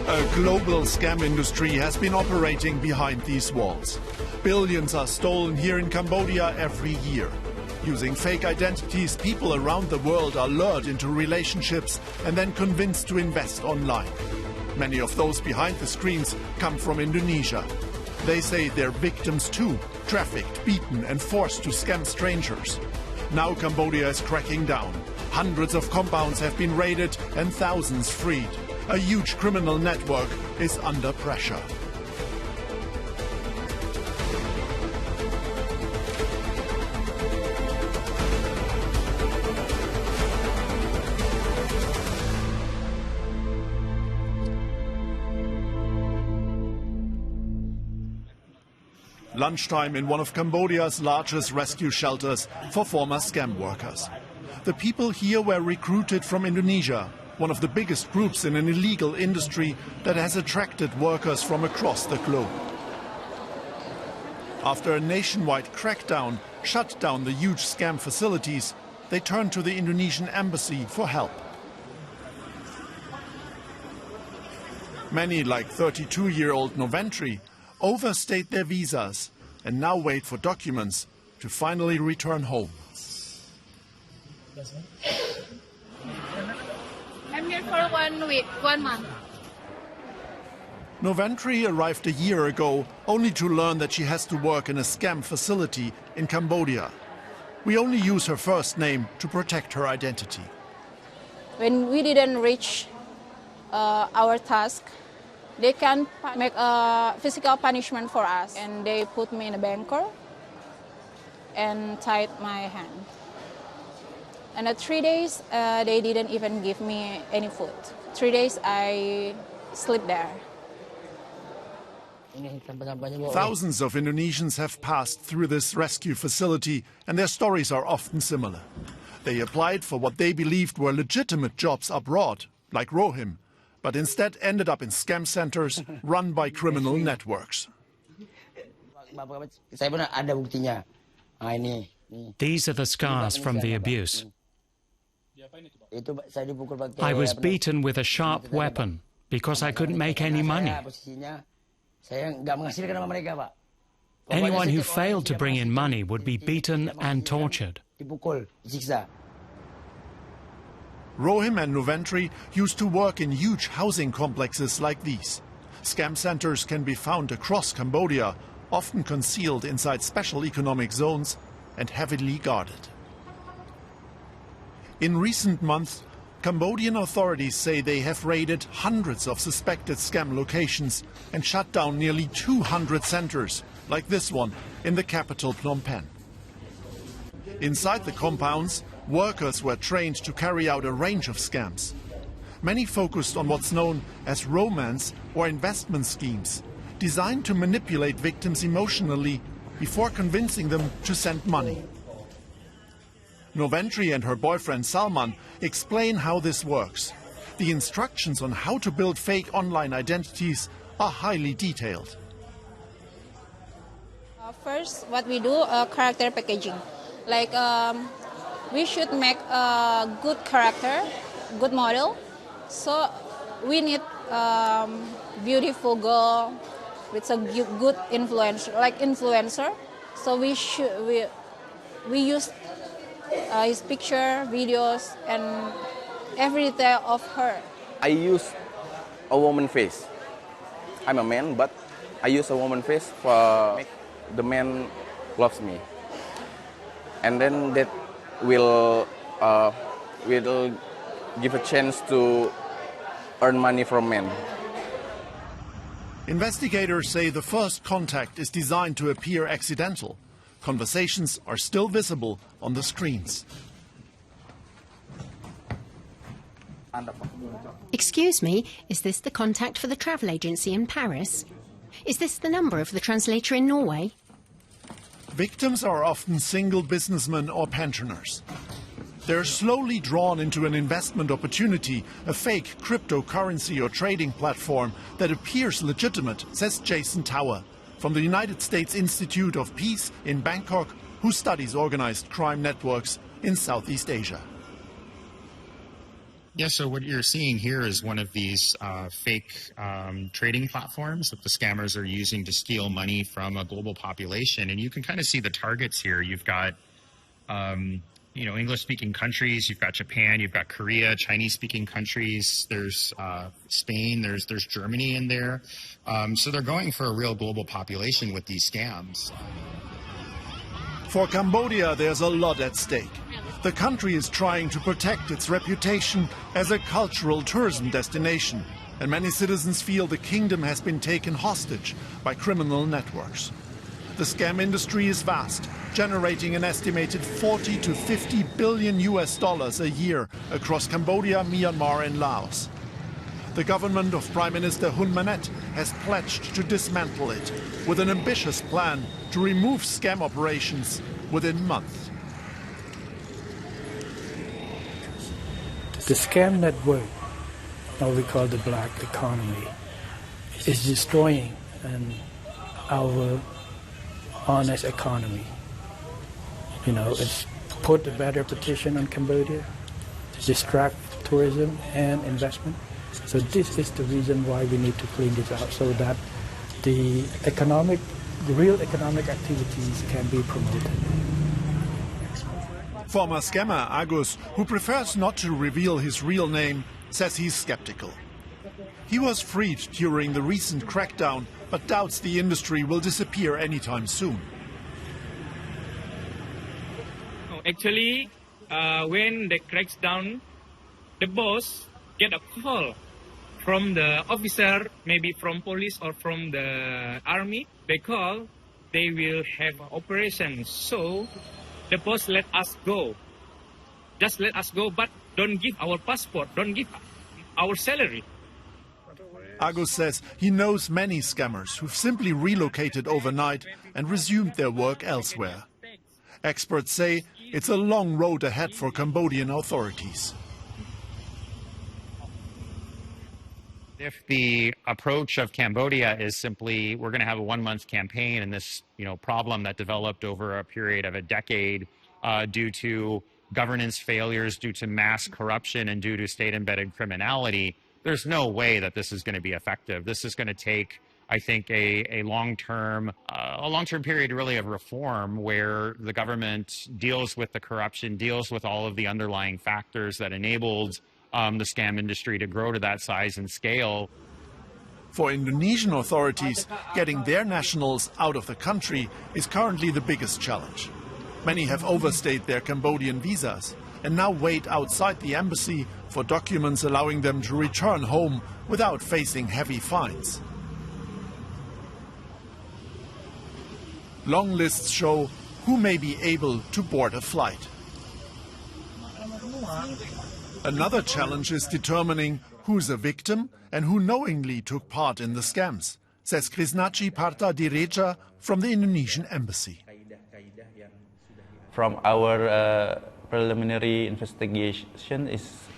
A global scam industry has been operating behind these walls. Billions are stolen here in Cambodia every year. Using fake identities, people around the world are lured into relationships and then convinced to invest online. Many of those behind the screens come from Indonesia. They say they're victims too, trafficked, beaten and forced to scam strangers. Now Cambodia is cracking down. Hundreds of compounds have been raided and thousands freed. A huge criminal network is under pressure. Lunchtime in one of Cambodia's largest rescue shelters for former scam workers. The people here were recruited from Indonesia, one of the biggest groups in an illegal industry that has attracted workers from across the globe. After a nationwide crackdown shut down the huge scam facilities, they turned to the Indonesian embassy for help. Many, like 32-year-old Noventry, overstayed their visas and now wait for documents to finally return home. I'm here for 1 week, 1 month. Noventry arrived a year ago only to learn that she has to work in a scam facility in Cambodia. We only use her first name to protect her identity. When we didn't reach our task, they can make a physical punishment for us, and they put me in a banker and tied my hand. And at 3 days, they didn't even give me any food. 3 days, I slept there. Thousands of Indonesians have passed through this rescue facility, and their stories are often similar. They applied for what they believed were legitimate jobs abroad, like Rohim, but instead ended up in scam centers run by criminal networks. These are the scars from the abuse. I was beaten with a sharp weapon because I couldn't make any money. Anyone who failed to bring in money would be beaten and tortured. Rohim and Noventry used to work in huge housing complexes like these. Scam centers can be found across Cambodia, often concealed inside special economic zones and heavily guarded. In recent months, Cambodian authorities say they have raided hundreds of suspected scam locations and shut down nearly 200 centers, like this one in the capital Phnom Penh. Inside the compounds, workers were trained to carry out a range of scams. Many focused on what's known as romance or investment schemes, designed to manipulate victims emotionally before convincing them to send money. Noventry and her boyfriend Salman explain how this works. The instructions on how to build fake online identities are highly detailed. First, what we do, character packaging. Like, we should make a good character, good model. So we need beautiful girl with a good influencer, like influencer. So we use his picture, videos, and every detail of her. I use a woman face. I'm a man, but I use a woman face for make the man loves me, and then that will give a chance to earn money from men. Investigators say the first contact is designed to appear accidental. Conversations are still visible on the screens. Excuse me, is this the contact for the travel agency in Paris? Is this the number of the translator in Norway? Victims are often single businessmen or pensioners. They're slowly drawn into an investment opportunity, a fake cryptocurrency or trading platform that appears legitimate, says Jason Tower from the United States Institute of Peace in Bangkok, who studies organized crime networks in Southeast Asia. Yeah, so what you're seeing here is one of these fake trading platforms that the scammers are using to steal money from a global population. And you can kind of see the targets here. You've got, English-speaking countries. You've got Japan. You've got Korea. Chinese-speaking countries. There's Spain. There's Germany in there. So they're going for a real global population with these scams. For Cambodia, there's a lot at stake. The country is trying to protect its reputation as a cultural tourism destination, and many citizens feel the kingdom has been taken hostage by criminal networks. The scam industry is vast, generating an estimated 40 to 50 billion US dollars a year across Cambodia, Myanmar and Laos. The government of Prime Minister Hun Manet has pledged to dismantle it, with an ambitious plan to remove scam operations within months. The scam network, what we call the black economy, is destroying our honest economy. It's put a bad reputation on Cambodia, distract tourism and investment. So this is the reason why we need to clean this out, so that the real economic activities can be promoted. Former scammer Agus, who prefers not to reveal his real name, says he's skeptical. He was freed during the recent crackdown, but doubts the industry will disappear anytime soon. Actually, when the cracks down, the boss get a call from the officer, maybe from police or from the army. They call, they will have an operation. So the boss let us go. Just let us go, but don't give our passport, don't give our salary. Agus says he knows many scammers who've simply relocated overnight and resumed their work elsewhere. Experts say it's a long road ahead for Cambodian authorities. If the approach of Cambodia is simply, we're going to have a 1-month campaign, and this problem that developed over a period of a decade due to governance failures, due to mass corruption, and due to state-embedded criminality, there's no way that this is going to be effective. This is going to take, I think, a long-term period really of reform where the government deals with the corruption, deals with all of the underlying factors that enabled the scam industry to grow to that size and scale. For Indonesian authorities, getting their nationals out of the country is currently the biggest challenge. Many have overstayed their Cambodian visas and now wait outside the embassy for documents allowing them to return home without facing heavy fines. Long lists show who may be able to board a flight. Another challenge is determining who's a victim and who knowingly took part in the scams, says Krisnachi Parta Direja from the Indonesian embassy. From our preliminary investigation,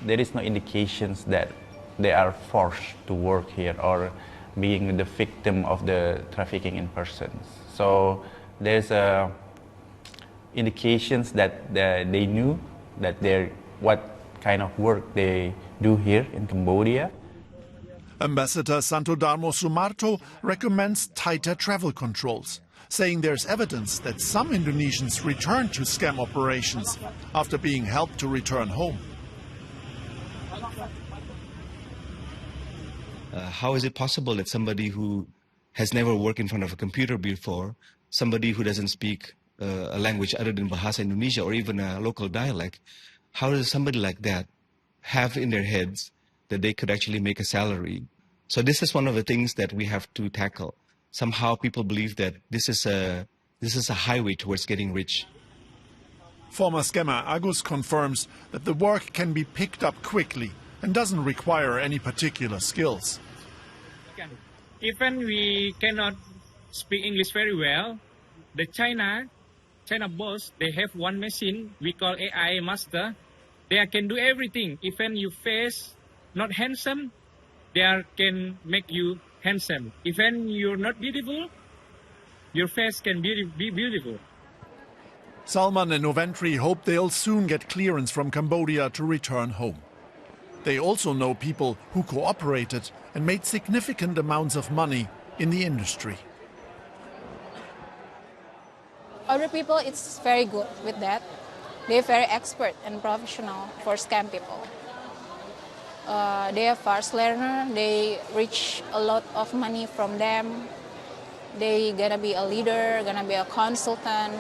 there is no indications that they are forced to work here or being the victim of the trafficking in persons. So there's indications that they knew that what kind of work they do here in Cambodia. Ambassador Santo Darmo Sumarto recommends tighter travel controls, saying there's evidence that some Indonesians return to scam operations after being helped to return home. How is it possible that somebody who has never worked in front of a computer before, somebody who doesn't speak a language other than Bahasa Indonesia or even a local dialect, how does somebody like that have in their heads that they could actually make a salary? So this is one of the things that we have to tackle. Somehow people believe that this is a highway towards getting rich. Former scammer Agus confirms that the work can be picked up quickly and doesn't require any particular skills. Even we cannot speak English very well, the China boss, they have one machine we call AI master. They can do everything. Even your face not handsome, they can make you handsome. Even you're not beautiful, your face can be beautiful. Salman and Noventry hope they'll soon get clearance from Cambodia to return home. They also know people who cooperated and made significant amounts of money in the industry. Other people, it's very good with that. They're very expert and professional for scam people. They are fast learner. They reach a lot of money from them. They gonna be a leader, gonna be a consultant.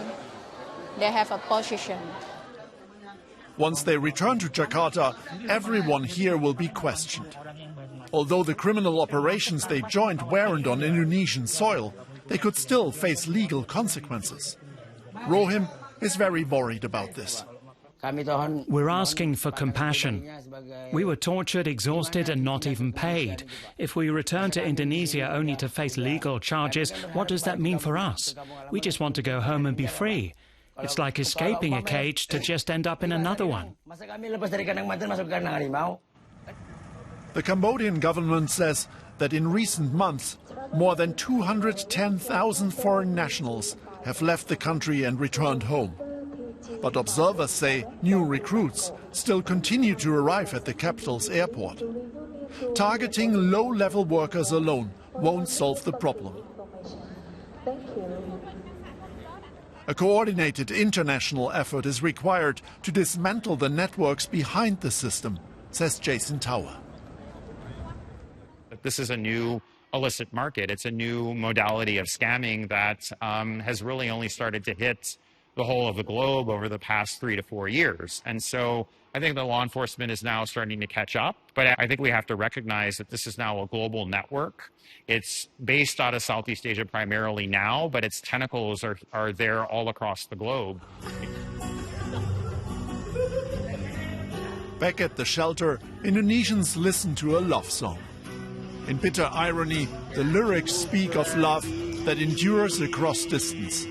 They have a position. Once they return to Jakarta, everyone here will be questioned. Although the criminal operations they joined weren't on Indonesian soil, they could still face legal consequences. Rohim is very worried about this. We're asking for compassion. We were tortured, exhausted and not even paid. If we return to Indonesia only to face legal charges, what does that mean for us? We just want to go home and be free. It's like escaping a cage to just end up in another one. The Cambodian government says that in recent months, more than 210,000 foreign nationals have left the country and returned home. But observers say new recruits still continue to arrive at the capital's airport. Targeting low-level workers alone won't solve the problem. A coordinated international effort is required to dismantle the networks behind the system, says Jason Tower. This is a new illicit market. It's a new modality of scamming that has really only started to hit the whole of the globe over the past 3 to 4 years. And so I think the law enforcement is now starting to catch up, but I think we have to recognize that this is now a global network. It's based out of Southeast Asia primarily now, but its tentacles are there all across the globe. Back at the shelter, Indonesians listen to a love song. In bitter irony, the lyrics speak of love that endures across distance.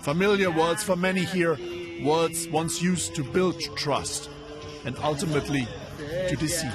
Familiar words for many here, words once used to build trust and ultimately to deceive.